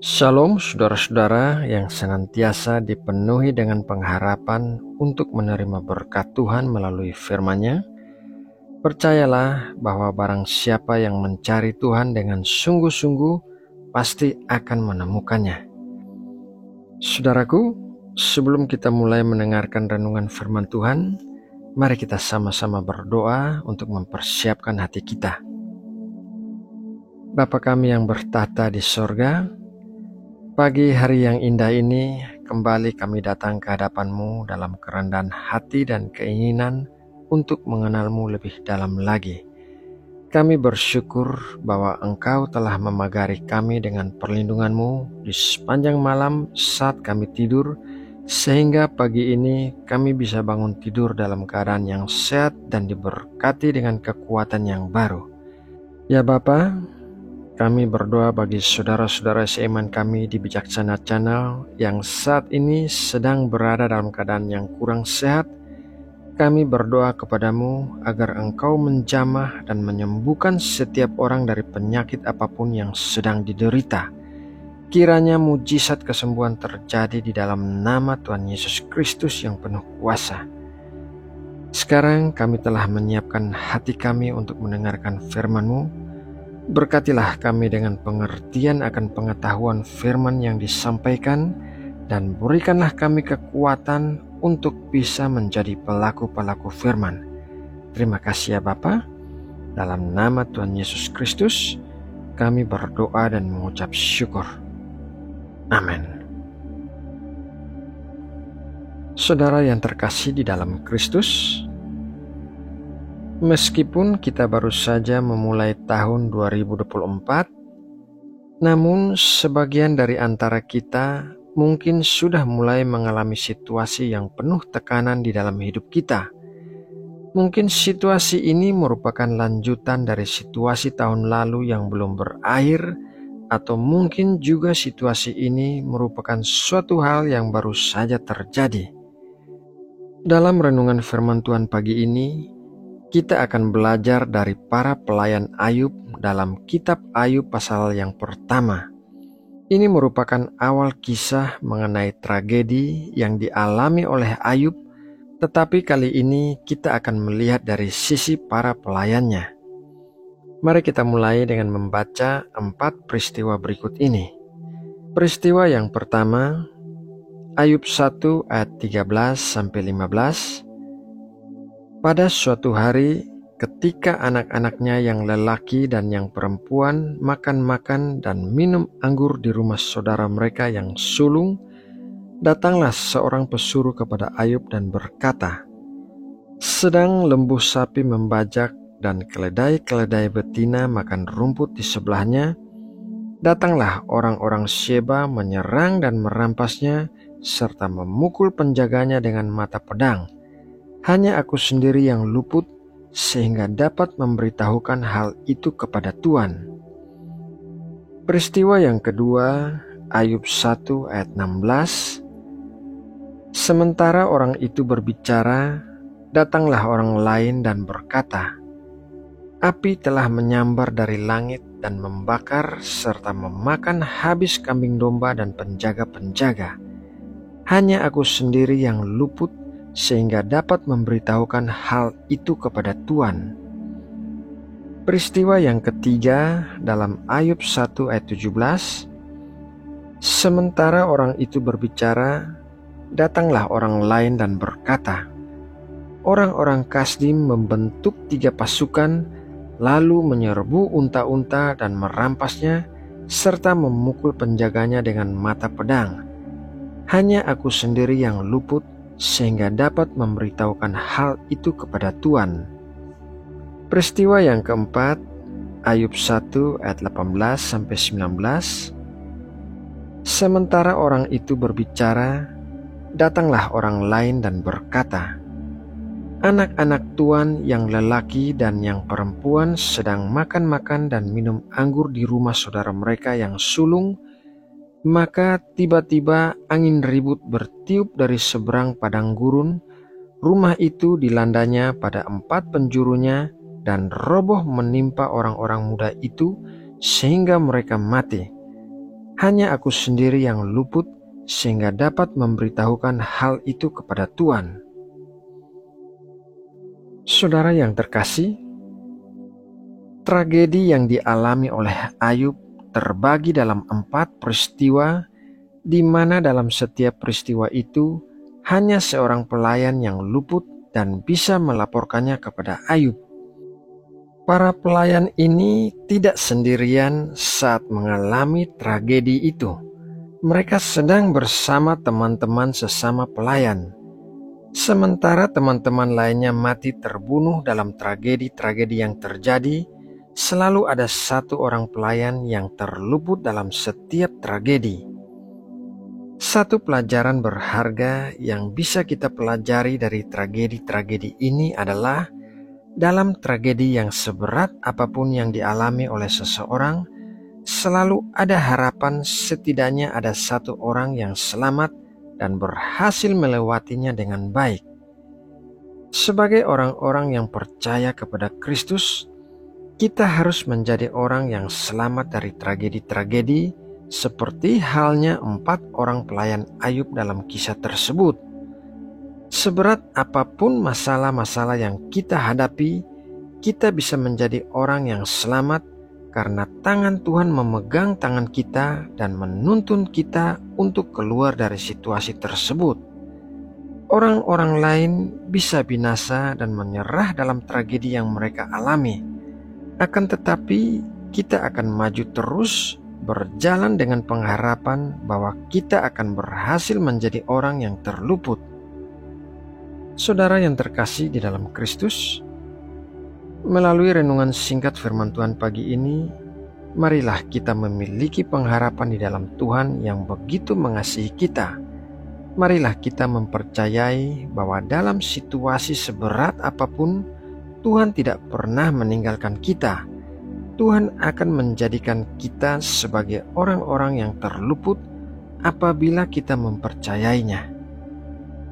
Shalom saudara-saudara yang senantiasa dipenuhi dengan pengharapan untuk menerima berkat Tuhan melalui firman-Nya. Percayalah bahwa barang siapa yang mencari Tuhan dengan sungguh-sungguh pasti akan menemukannya. Saudaraku, sebelum kita mulai mendengarkan renungan firman Tuhan, mari kita sama-sama berdoa untuk mempersiapkan hati kita. Bapa kami yang bertahta di sorga, pagi hari yang indah ini, kembali kami datang ke hadapan-Mu dalam kerendahan hati dan keinginan untuk mengenal-Mu lebih dalam lagi. Kami bersyukur bahwa Engkau telah memagari kami dengan perlindungan-Mu di sepanjang malam saat kami tidur, sehingga pagi ini kami bisa bangun tidur dalam keadaan yang sehat dan diberkati dengan kekuatan yang baru. Ya Bapa, kami berdoa bagi saudara-saudara seiman kami di Bijaksana Channel yang saat ini sedang berada dalam keadaan yang kurang sehat. Kami berdoa kepadamu agar Engkau menjamah dan menyembuhkan setiap orang dari penyakit apapun yang sedang diderita. Kiranya mujizat kesembuhan terjadi di dalam nama Tuhan Yesus Kristus yang penuh kuasa. Sekarang kami telah menyiapkan hati kami untuk mendengarkan firman-Mu. Berkatilah kami dengan pengertian akan pengetahuan firman yang disampaikan, dan berikanlah kami kekuatan untuk bisa menjadi pelaku-pelaku firman. Terima kasih ya Bapa. Dalam nama Tuhan Yesus Kristus, kami berdoa dan mengucap syukur. Amin. Saudara yang terkasih di dalam Kristus, meskipun kita baru saja memulai tahun 2024, namun sebagian dari antara kita mungkin sudah mulai mengalami situasi yang penuh tekanan di dalam hidup kita. Mungkin situasi ini merupakan lanjutan dari situasi tahun lalu yang belum berakhir, atau mungkin juga situasi ini merupakan suatu hal yang baru saja terjadi. Dalam renungan firman Tuhan pagi ini, kita akan belajar dari para pelayan Ayub dalam kitab Ayub pasal yang pertama. Ini merupakan awal kisah mengenai tragedi yang dialami oleh Ayub, tetapi kali ini kita akan melihat dari sisi para pelayannya. Mari kita mulai dengan membaca 4 peristiwa berikut ini. Peristiwa yang pertama, Ayub 1 ayat 13-15. Pada suatu hari, ketika anak-anaknya yang lelaki dan yang perempuan makan-makan dan minum anggur di rumah saudara mereka yang sulung, datanglah seorang pesuruh kepada Ayub dan berkata, sedang lembu sapi membajak dan keledai-keledai betina makan rumput di sebelahnya, datanglah orang-orang Sheba menyerang dan merampasnya serta memukul penjaganya dengan mata pedang. Hanya aku sendiri yang luput sehingga dapat memberitahukan hal itu kepada Tuhan. Peristiwa yang kedua, Ayub 1 ayat 16. Sementara orang itu berbicara, datanglah orang lain dan berkata, api telah menyambar dari langit dan membakar serta memakan habis kambing domba dan penjaga-penjaga. Hanya aku sendiri yang luput sehingga dapat memberitahukan hal itu kepada Tuhan. Peristiwa yang ketiga dalam Ayub 1 ayat 17. Sementara orang itu berbicara, datanglah orang lain dan berkata, orang-orang Kasdim membentuk 3 pasukan, lalu menyerbu unta-unta dan merampasnya, serta memukul penjaganya dengan mata pedang. Hanya aku sendiri yang luput, sehingga dapat memberitahukan hal itu kepada Tuhan. Peristiwa yang keempat, Ayub 1 ayat 18-19. Sementara orang itu berbicara, datanglah orang lain dan berkata, anak-anak Tuan yang lelaki dan yang perempuan sedang makan-makan dan minum anggur di rumah saudara mereka yang sulung. Maka tiba-tiba angin ribut bertiup dari seberang padang gurun, rumah itu dilandanya pada 4 penjurunya dan roboh menimpa orang-orang muda itu sehingga mereka mati. Hanya aku sendiri yang luput sehingga dapat memberitahukan hal itu kepada Tuhan. Saudara yang terkasih, tragedi yang dialami oleh Ayub terbagi dalam 4 peristiwa, di mana dalam setiap peristiwa itu hanya seorang pelayan yang luput dan bisa melaporkannya kepada Ayub. Para pelayan ini tidak sendirian saat mengalami tragedi itu. Mereka sedang bersama teman-teman sesama pelayan. Sementara teman-teman lainnya mati terbunuh dalam tragedi-tragedi yang terjadi, selalu ada satu orang pelayan yang terluput dalam setiap tragedi. Satu pelajaran berharga yang bisa kita pelajari dari tragedi-tragedi ini adalah dalam tragedi yang seberat apapun yang dialami oleh seseorang, selalu ada harapan setidaknya ada satu orang yang selamat dan berhasil melewatinya dengan baik. Sebagai orang-orang yang percaya kepada Kristus, kita harus menjadi orang yang selamat dari tragedi-tragedi, seperti halnya 4 orang pelayan Ayub dalam kisah tersebut. Seberat apapun masalah-masalah yang kita hadapi, kita bisa menjadi orang yang selamat karena tangan Tuhan memegang tangan kita dan menuntun kita untuk keluar dari situasi tersebut. Orang-orang lain bisa binasa dan menyerah dalam tragedi yang mereka alami. Akan tetapi, kita akan maju terus, berjalan dengan pengharapan bahwa kita akan berhasil menjadi orang yang terluput. Saudara yang terkasih di dalam Kristus, melalui renungan singkat firman Tuhan pagi ini, marilah kita memiliki pengharapan di dalam Tuhan yang begitu mengasihi kita. Marilah kita mempercayai bahwa dalam situasi seberat apapun, Tuhan tidak pernah meninggalkan kita. Tuhan akan menjadikan kita sebagai orang-orang yang terluput apabila kita mempercayainya.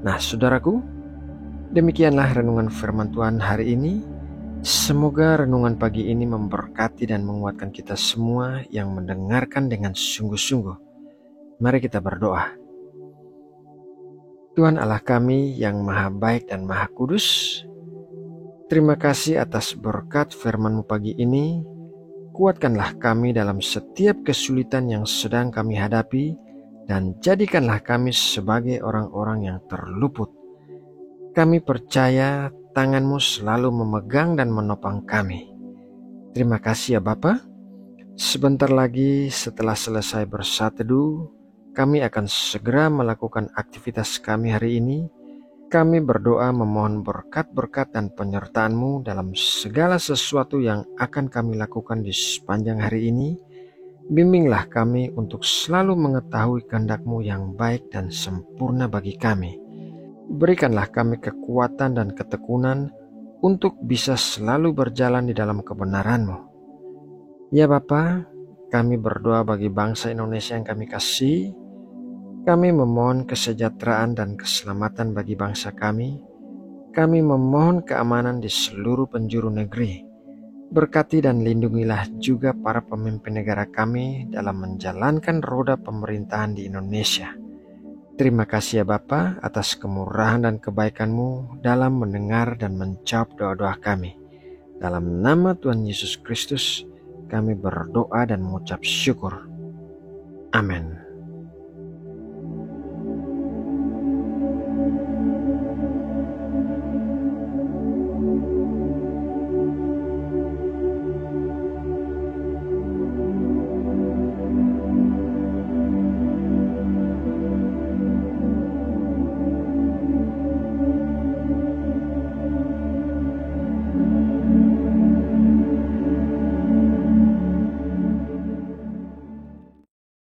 Nah, saudaraku, demikianlah renungan firman Tuhan hari ini. Semoga renungan pagi ini memberkati dan menguatkan kita semua yang mendengarkan dengan sungguh-sungguh. Mari kita berdoa. Tuhan Allah kami yang maha baik dan maha kudus, terima kasih atas berkat firman-Mu pagi ini. Kuatkanlah kami dalam setiap kesulitan yang sedang kami hadapi, dan jadikanlah kami sebagai orang-orang yang terluput. Kami percaya tangan-Mu selalu memegang dan menopang kami. Terima kasih ya Bapa. Sebentar lagi setelah selesai bersateduh, kami akan segera melakukan aktivitas kami hari ini. Kami berdoa memohon berkat-berkat dan penyertaan-Mu dalam segala sesuatu yang akan kami lakukan di sepanjang hari ini. Bimbinglah kami untuk selalu mengetahui kehendak-Mu yang baik dan sempurna bagi kami. Berikanlah kami kekuatan dan ketekunan untuk bisa selalu berjalan di dalam kebenaran-Mu. Ya Bapa, kami berdoa bagi bangsa Indonesia yang kami kasih. Kami memohon kesejahteraan dan keselamatan bagi bangsa kami. Kami memohon keamanan di seluruh penjuru negeri. Berkati dan lindungilah juga para pemimpin negara kami dalam menjalankan roda pemerintahan di Indonesia. Terima kasih ya Bapa atas kemurahan dan kebaikan-Mu dalam mendengar dan menjawab doa-doa kami. Dalam nama Tuhan Yesus Kristus, kami berdoa dan mengucap syukur. Amin.